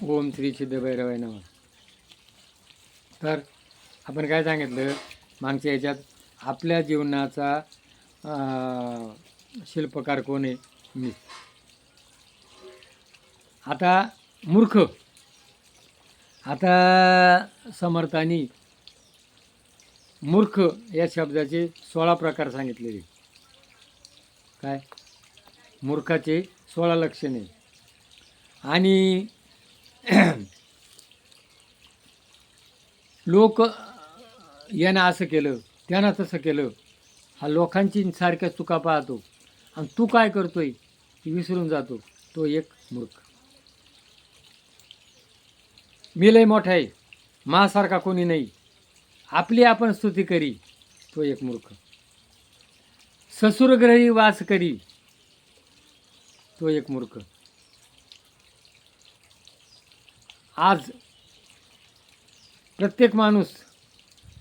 ओम श्री सिद्ध भैरवाय नमः. तर आपण काय सांगितलं मागच्या याच्यात, आपल्या जीवनाचा शिल्पकार कोण आहे? मी. आता मूर्ख, आता समर्थांनी मूर्ख या शब्दाचे 16 प्रकार सांगितलेले. काय? मूर्खाचे 16 लक्षणे. आणि लोक यानं असं केलं, त्यानं तसं केलं, हा लोकांची सारख्या चुका पाहतो आणि तू काय करतोय ती विसरून जातो, तो एक मूर्ख. मी लय मोठा आहे, माझ्यासारखा कोणी नाही, आपली आपण स्तुती करी, तो एक मूर्ख. ससुरग्रही वास करी, तो एक मूर्ख. आज प्रत्येक माणूस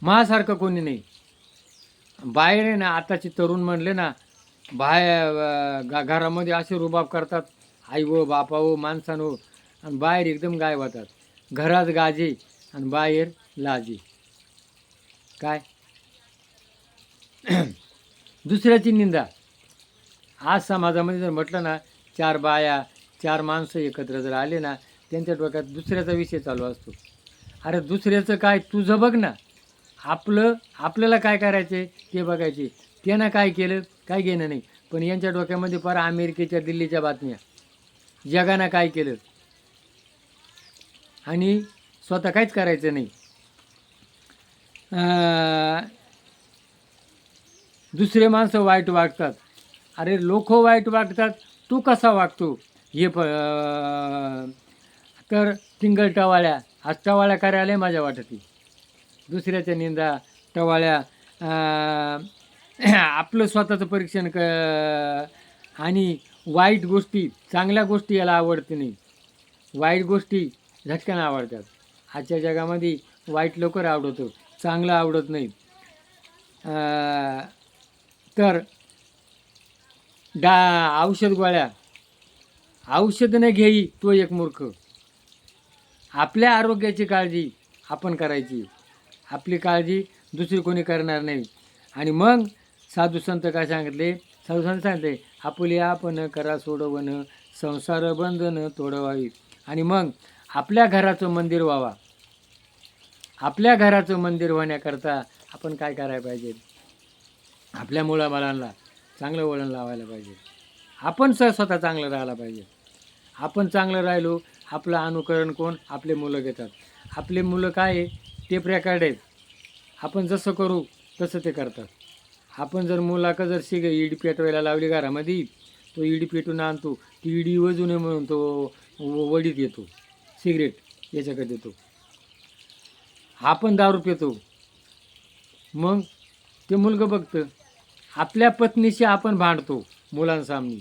माझ्यासारखं कोणी नाही. बाहेर आहे ना, आताचे तरुण म्हणले ना, घरामध्ये असे रुबाब करतात, आई व बापा व माणसानो, आणि बाहेर एकदम गायब होतात. घरात गाजे आणि बाहेर लाजे. काय? दुसऱ्याची निंदा. आज समाजामध्ये जर म्हटलं ना, 4 बाया 4 माणसं एकत्र जर आले ना, त्यांच्या डोक्यात दुसऱ्याचा विषय चालू असतो. अरे दुसऱ्याचं काय, तुझं बघ ना. आपल्याला काय करायचे ते बघायचे. त्यानं काय केलं काय घेणं नाही. पण यांच्या डोक्यामध्ये फार अमेरिकेच्या दिल्लीच्या बातम्या, जगानं काय केलं, आणि स्वतः काहीच करायचं नाही. दुसरे माणसं वाईट वागतात. अरे लोक वाईट वागतात, तू कसा वागतो हे तर टिंगल टवाळ्या, आज टवाळ्या करायला माझ्या वाटते. दुसऱ्याच्या निंदा, टवाळ्या, आपलं स्वतःचं परीक्षण आणि वाईट गोष्टी. चांगल्या गोष्टी याला आवडते नाही, वाईट गोष्टी झटक्यानं आवडतात. आजच्या जगामध्ये वाईट लवकर आवडतो, चांगलं आवडत नाही. तर औषध गोळ्या, औषध न घेई, तो एक मूर्ख. आपल्या आरोग्याची काळजी आपण करायची, आपली काळजी दुसरी कोणी करणार नाही. आणि मग साधू संत काय सांगितले? साधू संत सांगितले, आपुले आपण करा सोडवणं, संसार बंधन तोडवावी. आणि मग आपल्या घराचं मंदिर व्हावा. आपल्या घराचं मंदिर होण्याकरता आपण काय करायला पाहिजे? आपल्या मुलाबाळांना चांगलं वळण लावायला पाहिजे. आपण स्वतः चांगलं राहायला पाहिजे. आपण चांगलं राहिलो, आपलं अनुकरण कोण? आपले मुलं घेतात. आपले मुलं काय आहे? टेप रेकॉर्ड आहेत. आपण जसं करू तसं ते करतात. आपण जर मुलाका जर इडी पेटवायला लावली घरामध्ये, तो इडी पेटून आणतो, ती इडी वजू नये म्हणून तो वडीत येतो, सिगरेट याच्याकडे देतो. आपण दारू पितो, मग ते मुलगं बघतं. आपल्या पत्नीशी आपण भांडतो मुलांसामने.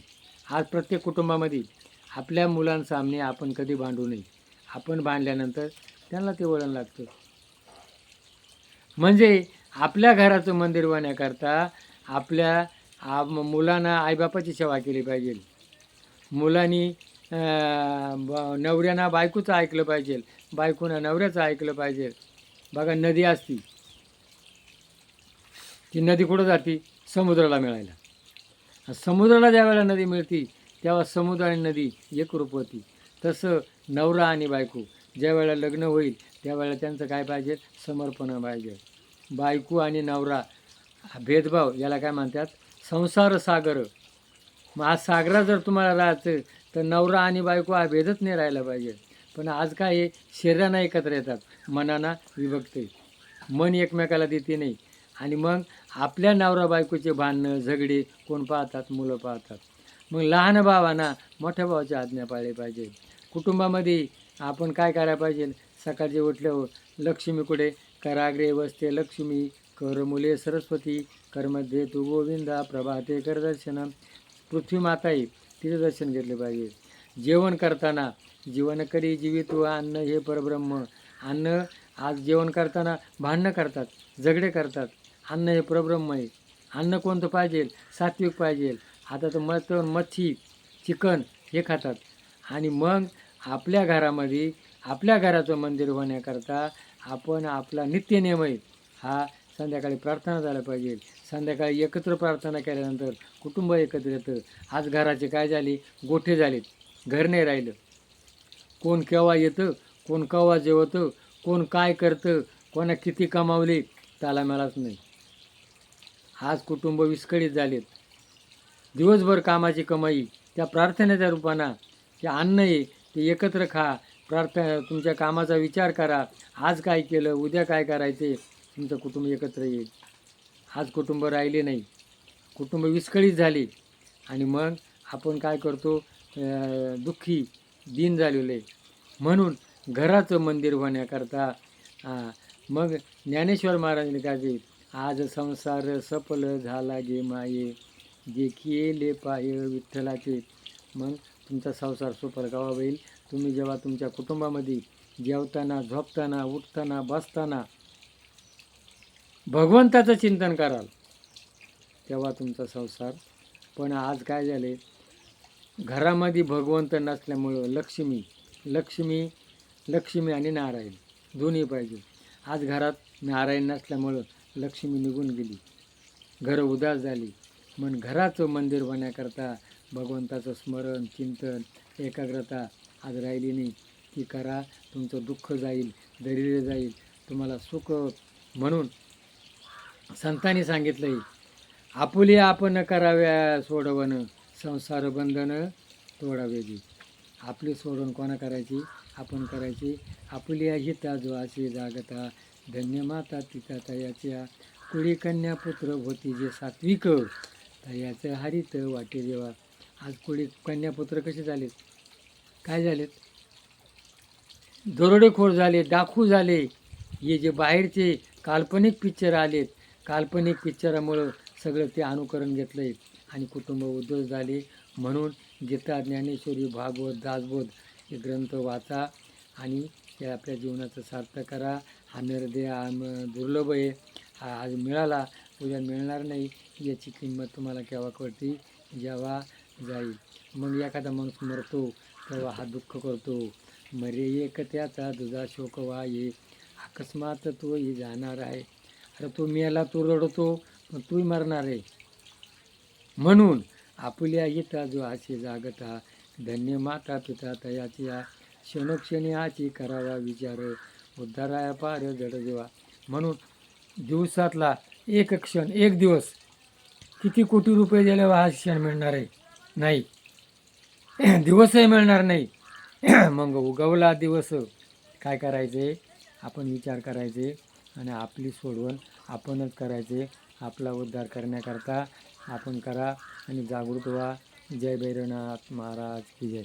आज प्रत्येक कुटुंबामध्ये आपल्या मुलांसामने आपण कधी भांडू नये. आपण भांडल्यानंतर त्यांना ते वळण लागतं. म्हणजे आपल्या घराचं मंदिर होण्याकरता आपल्या मुलांना आईबापाची सेवा केली पाहिजे. मुलांनी नवऱ्यानं बायकोचं ऐकलं पाहिजे, बायकोनं नवऱ्याचं ऐकलं पाहिजे. बघा नदी असती, ती नदी कुठं जाती? समुद्राला मिळायला. समुद्राला ज्या वेळेला नदी मिळती तेव्हा समुद्र आणि नदी एकरूप होती. तसं नवरा आणि बायको ज्या वेळेला लग्न होईल त्यावेळेला त्यांचं काय पाहिजे? समर्पण पाहिजे. बायको आणि नवरा भेदभाव याला काय म्हणतात? संसार सागर. मग आज सागरात जर तुम्हाला राहायचं तर नवरा आणि बायको हा भेदच नाही राहायला पाहिजे. पण आज काय आहे? शरीरानं एकत्र येतात, मनानं विभक्त आहे. मन एकमेकाला देते नाही. आणि मग आपल्या नवरा बायकोचे भांडणं झगडे कोण पाहतात? मुलं पाहतात. मग लहान भावांना मोठ्या भावाची आज्ञा पाळली पाहिजे. कुटुंबामध्ये आपण काय करायला पाहिजे? सकाळचे उठल्यावर लक्ष्मी कुठे? कराग्रे वसते लक्ष्मी, कर मुले सरस्वती, करमध्ये तू गोविंदा, प्रभाते कर दर्शन. पृथ्वी माता आहे, तिथे दर्शन घेतले पाहिजे. जेवण करताना जीवन करी जीवित अन्न हे परब्रह्म. अन्न आज जेवण करताना भांडणं करतात, झगडे करतात. अन्न हे परब्रह्म आहे. अन्न कोणतं पाहिजे? सात्विक पाहिजे. आता तर मच्छी चिकन हे खातात. आणि मग आपल्या घरामध्ये आपल्या घराचं मंदिर होण्याकरता आपण आपला नित्यनेम आहे हा संध्याकाळी प्रार्थना झाला पाहिजे. संध्याकाळी एकत्र प्रार्थना केल्यानंतर कुटुंब एकत्र येतं. आज घराचे काय झाले, गोठे झालेत, घर नाही राहिलं. कोण केव्हा येतं, कोण केव्हा जेवतं, कोण काय करतं, कोणा किती कमावले ताळमेळच नाही. आज कुटुंब विस्कळीत झालेत. दिवसभर कामाची कमाई त्या प्रार्थनेच्या रूपानं ते अन्न आहे ते एकत्र खा. तुमच्या कामाचा विचार करा. आज काय केलं, उद्या काय करायचे, तुमचं कुटुंब एकत्र येईल. आज कुटुंब राहिले नाही, कुटुंब विस्कळीत झाले. आणि मग आपण काय करतो, दुःखी दीन झालेलं आहे. म्हणून घराचं मंदिर होण्याकरता मग ज्ञानेश्वर महाराजांनी काय केले, आज संसार सफल झाला गे माये, जे केले पाय विठ्ठलाचे. मग तुमचा संसार सफल केव्हा होईल, तुम्ही जेव्हा तुमच्या कुटुंबामध्ये जेवताना, झोपताना, उठताना, बसताना भगवंताचं चिंतन कराल तेव्हा तुमचा संसार. पण आज काय झाले, घरामध्ये भगवंत नसल्यामुळं लक्ष्मी आणि नारायण दोन्ही पाहिजे. आज घरात नारायण नसल्यामुळं लक्ष्मी निघून गेली, घरं उदास झाली. मग घराचं मंदिर होण्याकरता भगवंताचं स्मरण, चिंतन, एकाग्रता आज राहिली नाही. ती करा, तुमचं दुःख जाईल, दरिद्र जाईल, तुम्हाला सुख. म्हणून संतांनी सांगितलं आहे, आपुले आपण कराव्या सोडवण, संसार बंधन तोडावेगी. आपली सोडवण कोणा करायची, आपण करायची. आपुली हिता जो असे जागता, धन्य माता पिता तयाच्या, कुळी कन्या पुत्र होती जे सात्विक, तयाचं हरित वाटे जेव्हा. आज कुळी कन्या पुत्र कसे झालेत, काय झालेत, दरोडेखोर झाले, डाकू झाले. हे जे बाहेरचे काल्पनिक पिक्चर आलेत, काल्पनिक पिक्चरामुळं सगळं ते अनुकरण घेतलं आहे आणि कुटुंब उद्ध्वस्त झाले. म्हणून गीता, ज्ञानेश्वरी, भागवत, दासबोध हे ग्रंथ वाचा आणि ते आपल्या जीवनाचं सार्थक करा. हा निर्दय दुर्लभ आहे, हा आज मिळाला उद्या मिळणार नाही. याची किंमत तुम्हाला केव्हा कळते, जेव्हा जाईल. मग एखादा माणूस मरतो तेव्हा हा दुःख करतो, मरे एक त्याचा दुजा शोक वाये, अकस्मात तोही जाणार आहे. अरे तो मेला, तो रडतो, पण तूही मरणार आहे. म्हणून आपुल्या हिता जो असे जागता, धन्य माता पिता तयाची, क्षणोक्षणी आची करावा विचार, उद्धाराया पार जड जेवा. म्हणून दिवसातला एक क्षण, एक दिवस किती कोटी रुपये दिल्यावर हा क्षण मिळणार आहे, नाही. दिवसही मिळणार नाही. मग उगवला दिवस काय करायचे, आपण विचार करायचे आणि आपली सोडवण आपणच करायचे. आपला उद्धार करण्याकरता आपण करा आणि जागृत व्हा. जय भैरवनाथ महाराज की जय.